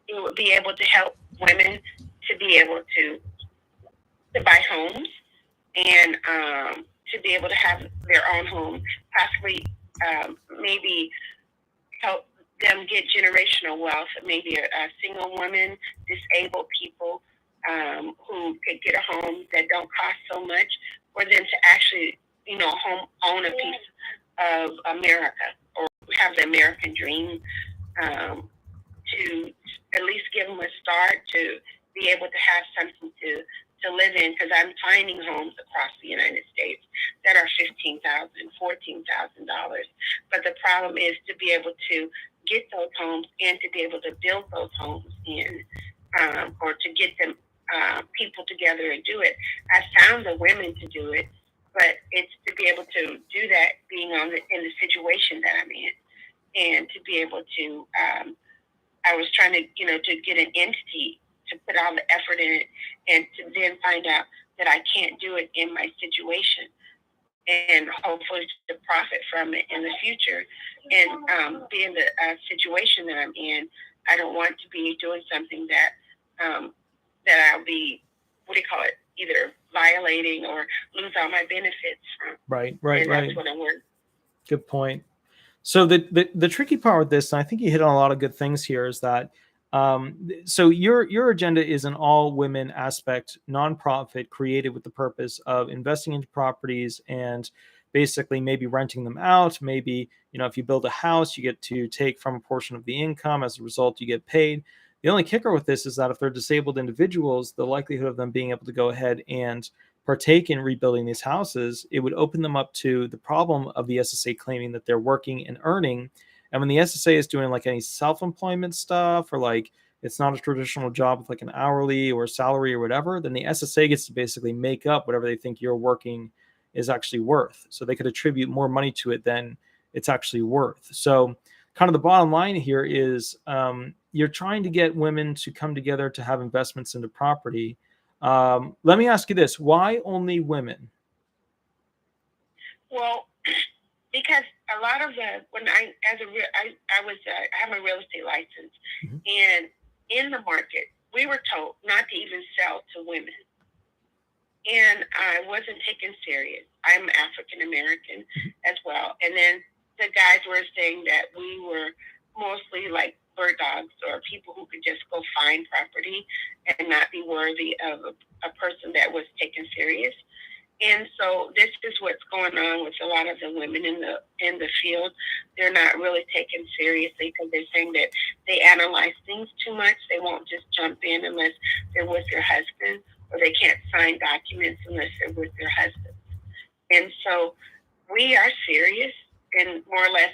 it would be able to help women to be able to buy homes and to be able to have their own home, possibly maybe help them get generational wealth, maybe a single woman, disabled people who could get a home that don't cost so much for them to actually, own a piece of America or have the American dream, to at least give them a start to be able to have something to live in, because I'm finding homes across the United States that are $15,000, $14,000. But the problem is to be able to get those homes and to be able to build those homes in, or to get them people together and do it. I found the women to do it, but it's to be able to do that being in the situation that I'm in, and to be able to. I was trying to, to get an entity to put all the effort in it, and to then find out that I can't do it in my situation, and hopefully to profit from it in the future, and be in the situation that I'm in. I don't want to be doing something that that I'll be, either violating or lose all my benefits from. Right. And that's what I'm working. Good point. So the tricky part with this, and I think you hit on a lot of good things here, is that so your agenda is an all women aspect nonprofit created with the purpose of investing into properties and basically maybe renting them out. Maybe, if you build a house, you get to take from a portion of the income. As a result, you get paid. The only kicker with this is that if they're disabled individuals, the likelihood of them being able to go ahead and partake in rebuilding these houses, it would open them up to the problem of the SSA claiming that they're working and earning. And when the SSA is doing like any self-employment stuff, or like it's not a traditional job with like an hourly or salary or whatever, then the SSA gets to basically make up whatever they think you're working is actually worth. So they could attribute more money to it than it's actually worth. So kind of the bottom line here is you're trying to get women to come together to have investments into property. Let me ask you this: why only women? Well, because a lot of I have a real estate license, mm-hmm. and in the market we were told not to even sell to women, and I wasn't taken serious. I'm African American as well, and then the guys were saying that we were mostly like bird dogs, or people who could just go find property and not be worthy of a person that was taken serious. And so this is what's going on with a lot of the women in the field. They're not really taken seriously because they're saying that they analyze things too much. They won't just jump in unless they're with their husband, or they can't sign documents unless they're with their husband. And so we are serious, and more or less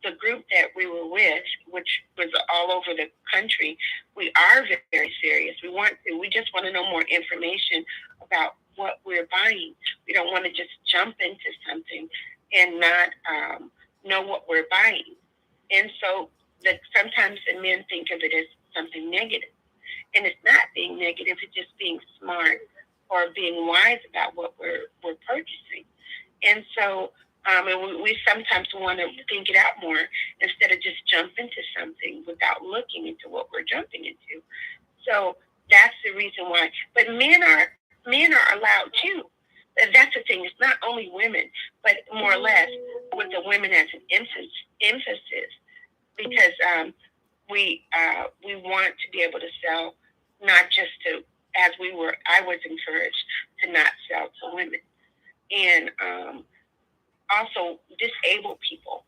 the group that we were with, which was all over the country, we are very serious. We just want to know more information about what we're buying. We don't want to just jump into something and not know what we're buying. And so sometimes the men think of it as something negative. And it's not being negative, it's just being smart or being wise about what we're purchasing. And so and we sometimes want to think it out more instead of just jump into something without looking into what we're jumping into. So that's the reason why. But men are allowed too. That's the thing. It's not only women, but more or less with the women as an emphasis, because we want to be able to sell, not just to, I was encouraged to not sell to women, and also disabled people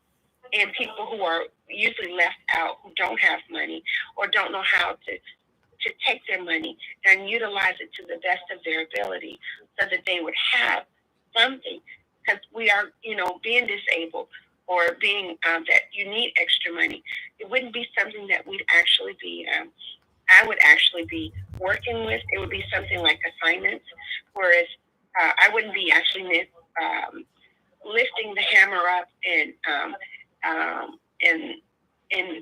and people who are usually left out, who don't have money or don't know how to take their money and utilize it to the best of their ability, so that they would have something. Because we are, being disabled or being that you need extra money, it wouldn't be something that we'd actually be, I would actually be working with. It would be something like assignments, whereas I wouldn't be actually lifting the hammer up and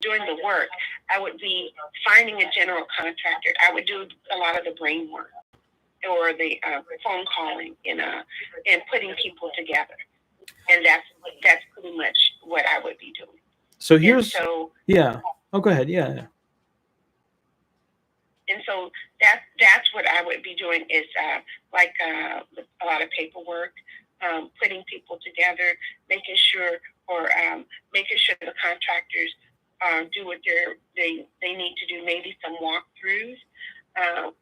doing the work. I would be finding a general contractor. I would do a lot of the brain work or the phone calling and putting people together. And that's pretty much what I would be doing. So here's yeah. Oh, go ahead. Yeah. And so that's what I would be doing is a lot of paperwork, putting people together, making sure the contractors do what they need to do, maybe some walkthroughs,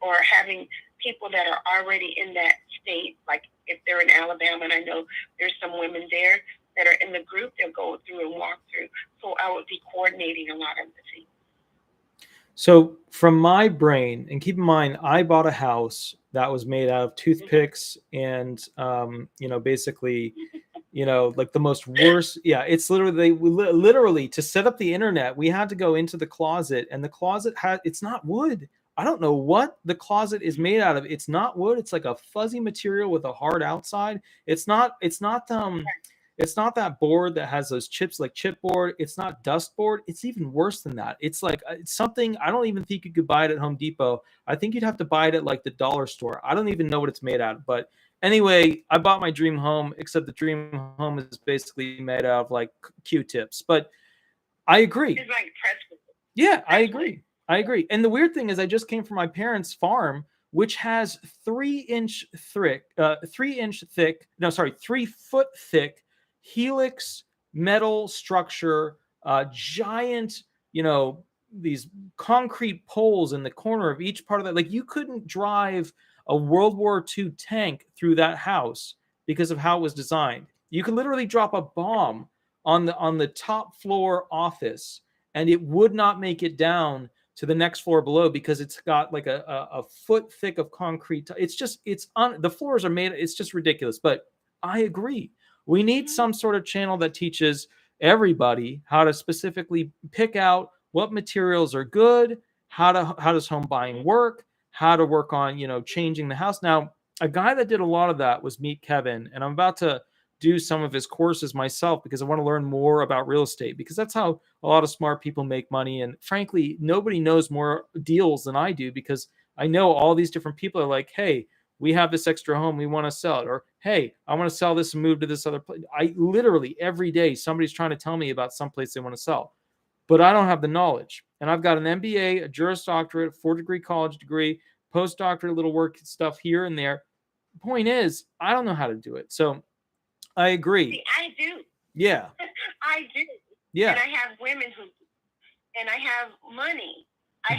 or having people that are already in that state, like if they're in Alabama, and I know there's some women there that are in the group, they'll go through and walk through. So I would be coordinating a lot of the things. So from my brain, and keep in mind, I bought a house that was made out of toothpicks and, basically, like the most worst. Yeah, it's literally to set up the internet, we had to go into the closet, and the closet it's not wood. I don't know what the closet is made out of. It's not wood. It's like a fuzzy material with a hard outside. It's not that board that has those chips like chipboard. It's not dust board. It's even worse than that. It's like it's something I don't even think you could buy it at Home Depot. I think you'd have to buy it at like the dollar store. I don't even know what it's made out of. But anyway, I bought my dream home, except the dream home is basically made out of like Q-tips. But I agree. It's like press. Yeah, I agree. I agree. And the weird thing is I just came from my parents' farm, which has 3-inch thick, 3-foot thick helix metal structure, giant, these concrete poles in the corner of each part of that. Like you couldn't drive a World War II tank through that house because of how it was designed. You could literally drop a bomb on the top floor office and it would not make it down to the next floor below because it's got like a foot thick of concrete. The floors are made. It's just ridiculous. But I agree. We need some sort of channel that teaches everybody how to specifically pick out what materials are good, how does home buying work, how to work on, changing the house. Now, a guy that did a lot of that was Meet Kevin, and I'm about to do some of his courses myself because I want to learn more about real estate, because that's how a lot of smart people make money. And frankly, nobody knows more deals than I do, because I know all these different people are like, hey, we have this extra home, we want to sell it, or hey, I want to sell this and move to this other place. I literally every day somebody's trying to tell me about some place they want to sell, but I don't have the knowledge. And I've got an MBA, a Juris Doctorate, 4-degree college degree, postdoctorate, little work stuff here and there. Point is, I don't know how to do it. So I agree. See, I do. Yeah. I do. Yeah. And I have women who, and I have money. I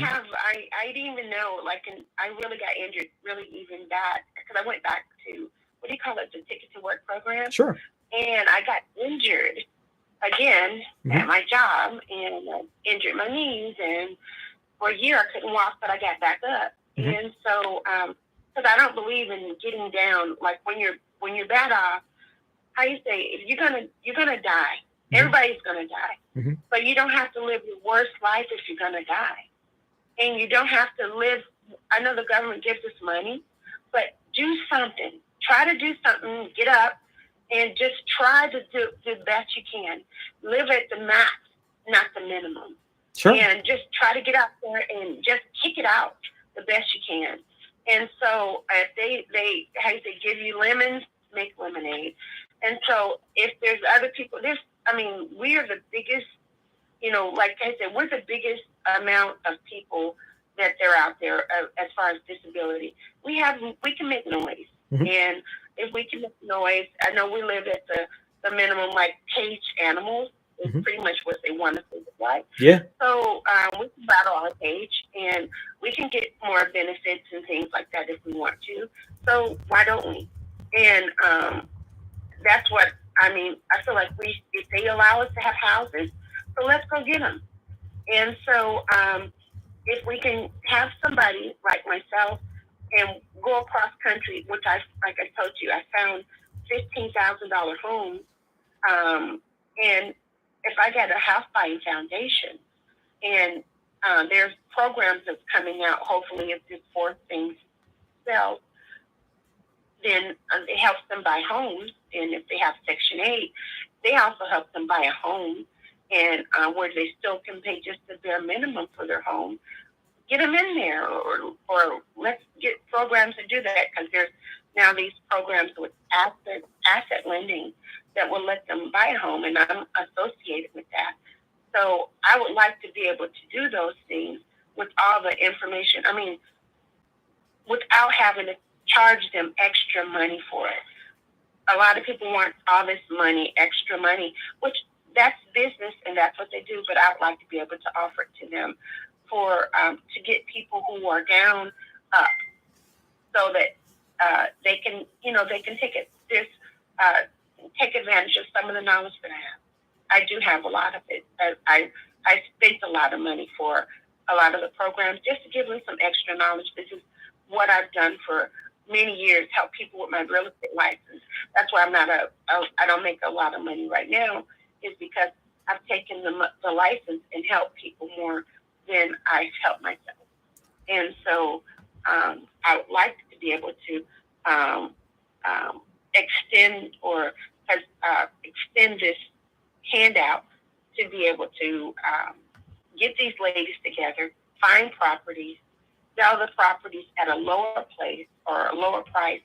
didn't even know, I really got injured really even bad because I went back to, what do you call it, the Ticket to Work program? Sure. And I got injured again at my job and injured my knees. And for a year I couldn't walk, but I got back up. And so, because I don't believe in getting down, like when you're bad off, how you say, if you're gonna die. Everybody's gonna die. But you don't have to live your worst life if you're gonna die. And you don't have to live, I know the government gives us money, but do something. Try to do something, get up, and just try to do the best you can. Live at the max, not the minimum. Sure. And just try to get out there and just kick it out the best you can. And so if they how you say, give you lemons, make lemonade. And so if there's other people, we are the biggest, like I said, we're the biggest amount of people that they're out there as far as disability. We can make noise. And if we can make noise, I know we live at the minimum, like caged animals is pretty much what they want us to look like. Yeah. So we can battle our cage and we can get more benefits and things like that if we want to. So why don't we? And that's what, I feel like if they allow us to have houses, so let's go get them. And so if we can have somebody like myself and go across country, which like I told you, I found $15,000 homes. And if I get a house buying foundation, and there's programs that's coming out, hopefully if this fourth thing sells, then it helps them buy homes. And if they have Section 8, they also help them buy a home, and where they still can pay just the bare minimum for their home. Get them in there, or let's get programs to do that, because there's now these programs with asset lending that will let them buy a home, and I'm associated with that. So I would like to be able to do those things with all the information. without having to charge them extra money for it. A lot of people want all this money, extra money, which that's business and that's what they do. But I'd like to be able to offer it to them for to get people who are down up, so that they can, they can take advantage of some of the knowledge that I have. I do have a lot of it. I spent a lot of money for a lot of the programs just to give them some extra knowledge. This is what I've done for many years, help people with my real estate license. That's why I don't make a lot of money right now, is because I've taken the license and helped people more than I've helped myself. And so I would like to be able to extend this handout to be able to get these ladies together, find properties, sell the properties at a lower place or a lower price,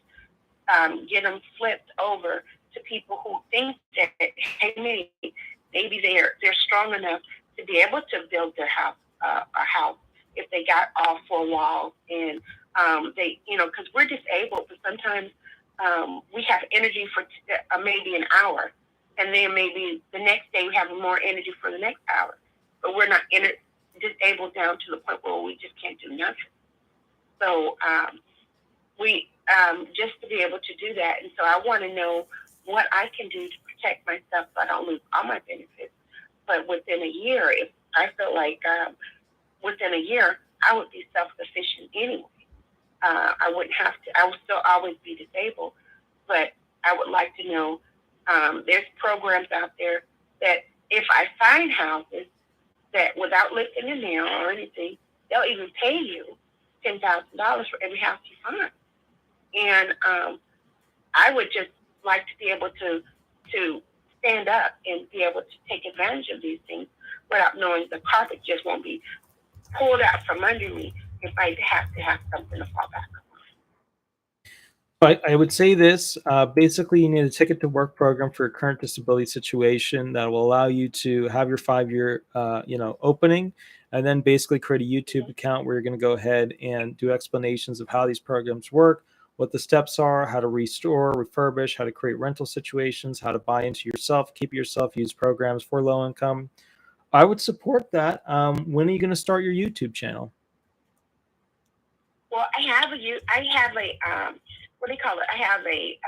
get them flipped over to people who think that, hey, maybe they're strong enough to be able to build their house, a house, if they got all four walls, and they, because we're disabled, but sometimes we have energy for maybe an hour, and then maybe the next day we have more energy for the next hour, but we're not disabled down to the point where we just can't do nothing. So we just to be able to do that, and so I want to know what I can do to protect myself so I don't lose all my benefits. But within a year, if I feel like within a year I would be self-sufficient anyway. I wouldn't have to. I would still always be disabled, but I would like to know there's programs out there that if I find houses that without lifting a nail or anything, they'll even pay you $10,000 for every house you find. And I would just like to be able to stand up and be able to take advantage of these things without knowing the carpet just won't be pulled out from under me if I have to have something to fall back on. I would say this, basically you need a ticket to work program for your current disability situation that will allow you to have your 5-year opening, and then basically create a YouTube account where you're going to go ahead and do explanations of how these programs work, what the steps are, how to restore, refurbish, how to create rental situations, how to buy into yourself, keep yourself, use programs for low income. I would support that. When are you going to start your YouTube channel? Well, I have a what do you call it? I have a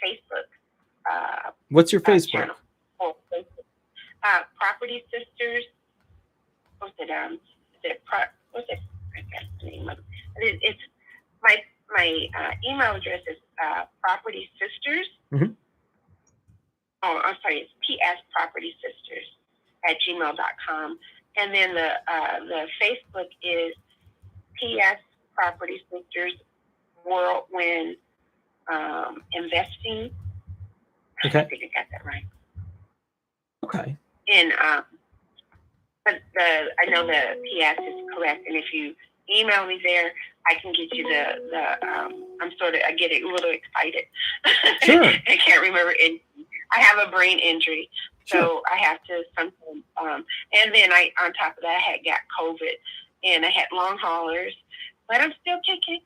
Facebook. What's your Facebook? Channel. Oh, Facebook. Property Sisters. What's it? What's it? I forgot the name of it. It's my email address is Property Sisters. Mm-hmm. Oh, I'm sorry. It's pspropertysisters@gmail.com, and then the Facebook is PS Property Sisters Whirlwind Investing. Okay. I think I got that right. Okay. And but I know the PS is correct, and if you email me there, I can get you I get a little excited. Sure. I can't remember it. I have a brain injury, so sure. I have to sometimes. And then on top of that, I had got COVID, and I had long haulers, but I'm still kicking.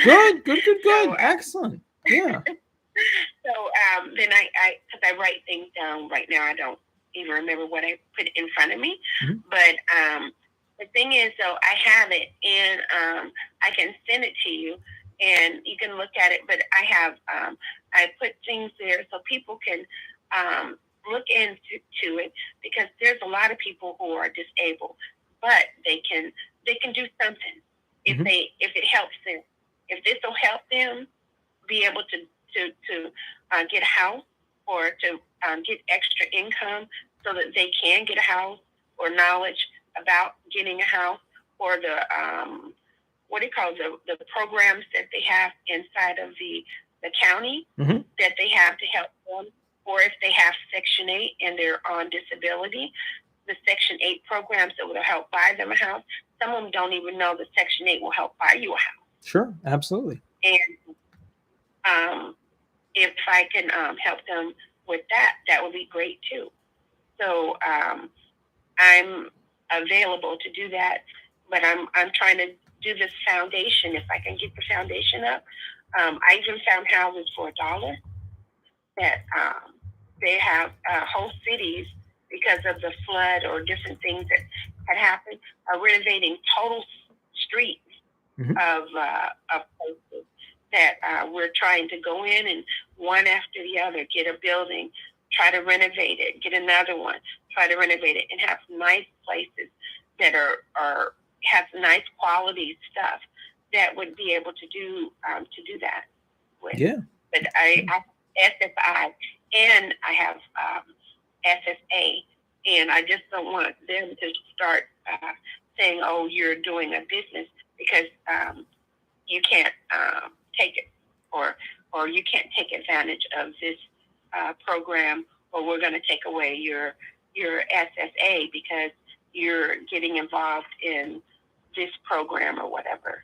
Good. So, excellent. Yeah. So then because I write things down right now, I don't even remember what I put in front of me. Mm-hmm. But the thing is, though, I have it, and I can send it to you, and you can look at it. But I have I put things there so people can look into it, because there's a lot of people who are disabled, but they can do something if Mm-hmm. if it helps them. If this will help them be able to get a house, or to get extra income so that they can get a house, or knowledge about getting a house, or the the programs that they have inside of the county, Mm-hmm. that they have to help them, or if they have Section 8 and they're on disability, the Section 8 programs that will help buy them a house. Some of them don't even know that Section 8 will help buy you a house. Sure, absolutely. And if I can help them with that, that would be great too. So I'm available to do that, but I'm trying to do this foundation. If I can get the foundation up, I even found houses for $1 that they have whole cities, because of the flood or different things that had happened, are renovating total streets of places that we're trying to go in and one after the other get a building, try to renovate it, get another one, try to renovate it, and have nice places that are have nice quality stuff that would be able to do that with. Yeah. But I have SSI and I have SSA, and I just don't want them to start saying, "Oh, you're doing a business," because you can't take it, or you can't take advantage of this program, or we're going to take away your SSA because you're getting involved in this program or whatever.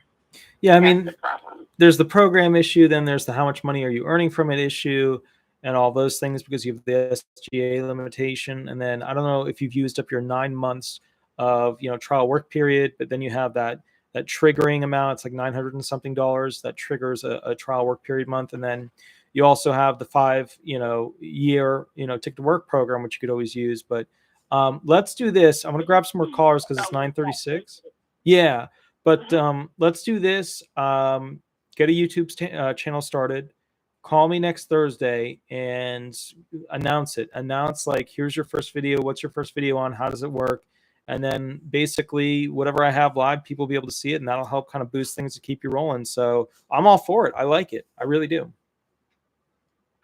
Yeah, I That's mean, the problem. there's the program issue, then there's the how much money are you earning from it issue, and all those things, because you have the SGA limitation. And then I don't know if you've used up your 9 months of trial work period, but then you have that triggering amount. It's like $900 and something that triggers a trial work period month. And then you also have the 5 year tick to work program, which you could always use. But let's do this. I'm gonna grab some more callers because it's 9:36. Yeah. But let's do this. Get a YouTube channel started. Call me next Thursday and announce it. Announce, like, here's your first video. What's your first video on? How does it work? And then basically whatever I have live, people will be able to see it, and that'll help kind of boost things to keep you rolling. So I'm all for it. I like it. I really do.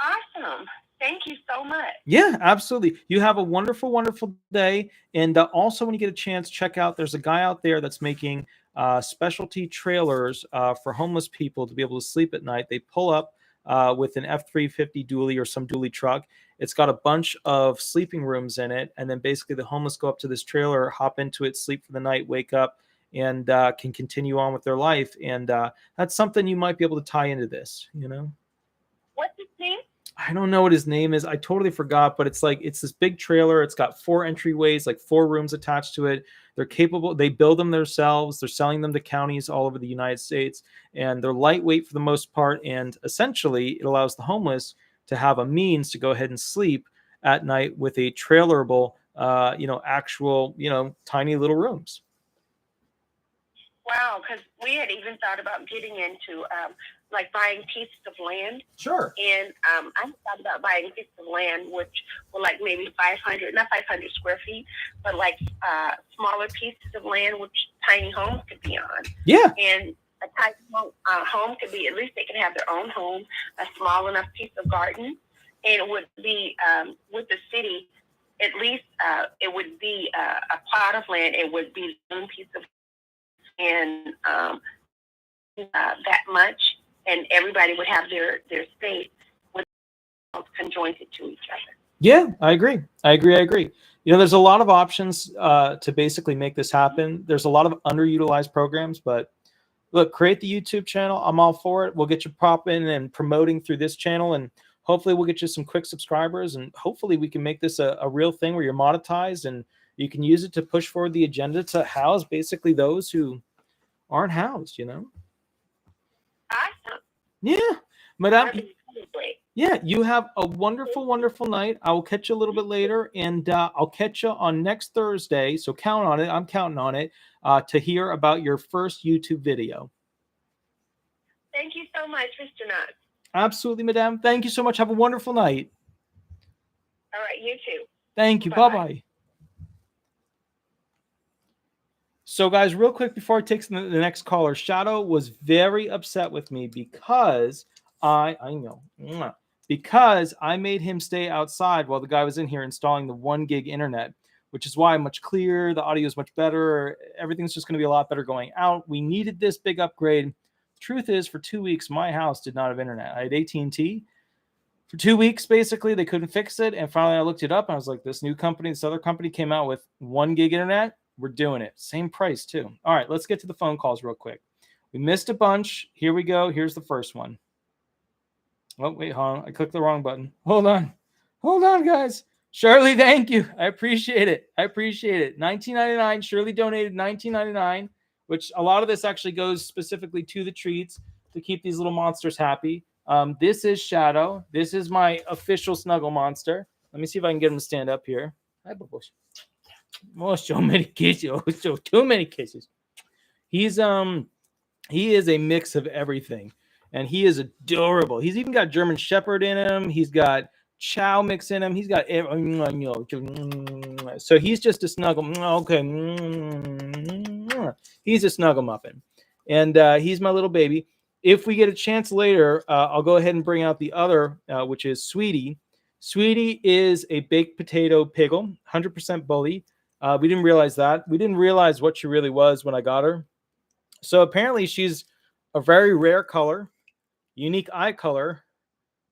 Awesome. Thank you so much. Yeah, absolutely. You have a wonderful, wonderful day. And also, when you get a chance, check out, there's a guy out there that's making specialty trailers for homeless people to be able to sleep at night. They pull up with an F-350 dually or some dually truck. It's got a bunch of sleeping rooms in it. And then basically the homeless go up to this trailer, hop into it, sleep for the night, wake up, and can continue on with their life. And that's something you might be able to tie into this, What's his name? I don't know what his name is. I totally forgot, but it's this big trailer. It's got 4 entryways, like 4 rooms attached to it. They're capable. They build them themselves. They're selling them to counties all over the United States, and they're lightweight for the most part. And essentially, it allows the homeless to have a means to go ahead and sleep at night with a trailerable, actual, tiny little rooms. Wow, because we had even thought about getting into like buying pieces of land. Sure. And I thought about buying pieces of land which were like maybe 500, not 500 square feet, but like smaller pieces of land which tiny homes could be on. Yeah. And a tiny home could be, at least they can have their own home, a small enough piece of garden, and it would be with the city. At least it would be a plot of land. It would be one piece of, and that much, and everybody would have their space with conjoined to each other. Yeah, I agree. There's a lot of options to basically make this happen. There's a lot of underutilized programs, but look, create the YouTube channel. I'm all for it. We'll get you popping and promoting through this channel, and hopefully we'll get you some quick subscribers, and hopefully we can make this a real thing where you're monetized and you can use it to push forward the agenda to house basically those who aren't housed, Awesome. Yeah. Madam, yeah, you have a wonderful, wonderful night. I will catch you a little bit later, and I'll catch you on next Thursday. So count on it. I'm counting on it to hear about your first YouTube video. Thank you so much, Mr. Nutt. Absolutely, Madame. Thank you so much. Have a wonderful night. All right, you too. Thank you. Bye-bye. So, guys, real quick before I take the next caller, Shadow was very upset with me because because I made him stay outside while the guy was in here installing the 1 gig internet, which is why I'm much clearer. The audio is much better. Everything's just going to be a lot better going out. We needed this big upgrade. The truth is, for 2 weeks, my house did not have internet. I had AT&T. For 2 weeks, basically, they couldn't fix it. And finally, I looked it up, and I was like, this other company came out with 1 gig internet. We're doing it. Same price, too. All right, let's get to the phone calls real quick. We missed a bunch. Here we go. Here's the first one. Oh, wait, hold on. I clicked the wrong button. Hold on, guys. Shirley, thank you. I appreciate it. $19.99. Shirley donated $19.99. which a lot of this actually goes specifically to the treats to keep these little monsters happy. This is Shadow. This is my official snuggle monster. Let me see if I can get him to stand up here. Hi, Bubbles. Oh, so many kisses. Oh, so too many kisses. He's he is a mix of everything, and he is adorable. He's even got German Shepherd in him. He's got Chow mix in him. He's got so he's just a snuggle. Okay, he's a snuggle muffin, and he's my little baby. If we get a chance later, I'll go ahead and bring out the other, which is Sweetie. Sweetie is a baked potato piggle, 100% bully. We didn't realize that. We didn't realize what she really was when I got her. So apparently she's a very rare color, unique eye color,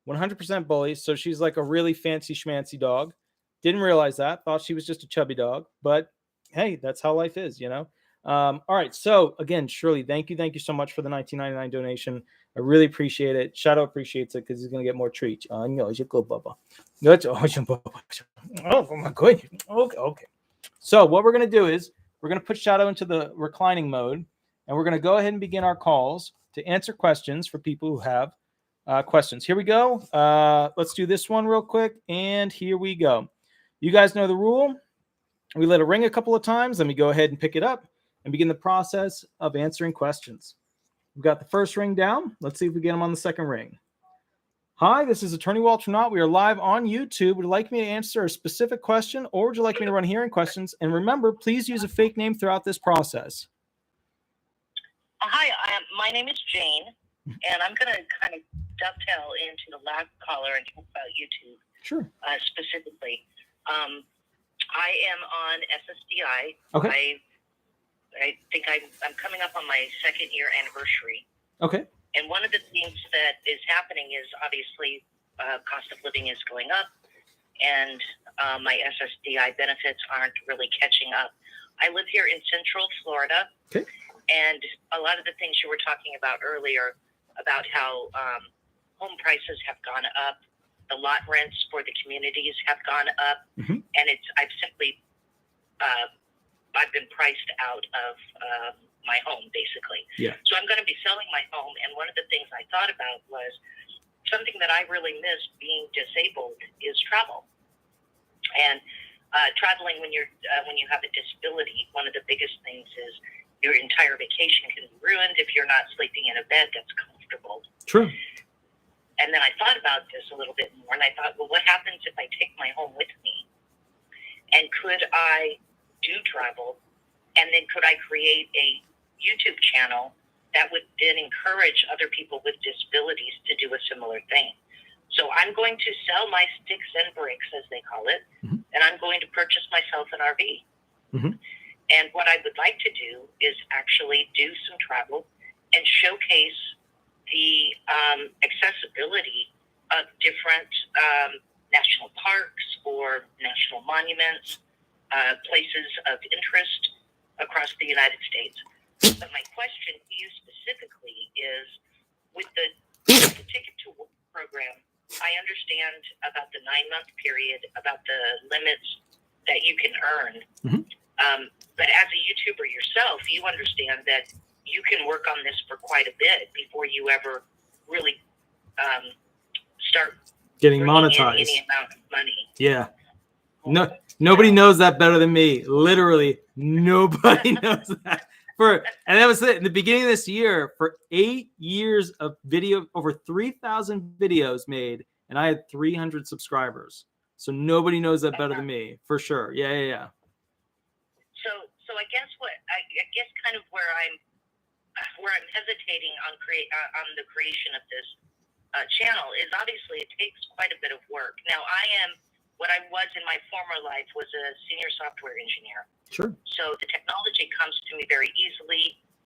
100% bully. So she's like a really fancy schmancy dog. Didn't realize that. Thought she was just a chubby dog. But hey, that's how life is, you know? All right. So again, Shirley, thank you. Thank you so much for the $19.99 donation. I really appreciate it. Shadow appreciates it because he's going to get more treats. I know. You go, Bubba. Oh, my goodness. Okay. So what we're going to do is we're going to put Shadow into the reclining mode. And we're going to go ahead and begin our calls to answer questions for people who have questions. Here we go. Let's do this one real quick. And here we go. You guys know the rule. We let it ring a couple of times. Let me go ahead and pick it up and begin the process of answering questions. We've got the first ring down. Let's see if we get them on the second ring. Hi, this is Attorney Walter Knott. We are live on YouTube. Would you like me to answer a specific question, or would you like me to run hearing questions? And remember, please use a fake name throughout this process. Hi, my name is Jane, and I'm going to kind of dovetail into the last caller and talk about YouTube. Sure. Specifically. I am on SSDI. Okay. I think I'm coming up on my 2nd-year anniversary. Okay. And one of the things that is happening is obviously cost of living is going up, and my SSDI benefits aren't really catching up. I live here in Central Florida. Okay. And a lot of the things you were talking about earlier about how home prices have gone up, the lot rents for the communities have gone up, and I've been priced out of my home, basically. Yeah. So I'm going to be selling my home, and one of the things I thought about was something that I really miss being disabled is travel. And traveling when you have a disability, one of the biggest things is your entire vacation can be ruined if you're not sleeping in a bed that's comfortable. True. And then I thought about this a little bit more, and I thought, well, what happens if I take my home with me? And could I do travel? And then could I create a YouTube channel that would then encourage other people with disabilities to do a similar thing? So I'm going to sell my sticks and bricks, as they call it, and I'm going to purchase myself an RV. And what I would like to do is actually do some travel and showcase the accessibility of different national parks or national monuments, places of interest across the United States. But my question to you specifically is, with the Ticket to Work program, I understand about the 9-month period, about the limits that you can earn. But as a YouTuber yourself, you understand that you can work on this for quite a bit before you ever really start getting monetized. Any amount of money. Yeah. No, nobody knows that better than me. Literally, nobody knows that. And that was it. In the beginning of this year, for 8 years of video, over 3,000 videos made, and I had 300 subscribers. So nobody knows that better than me, for sure. Yeah. So I guess kind of where I'm hesitating on the creation of this channel is obviously it takes quite a bit of work. Now what I was in my former life was a senior software engineer. Sure. So the technology comes to me very easily.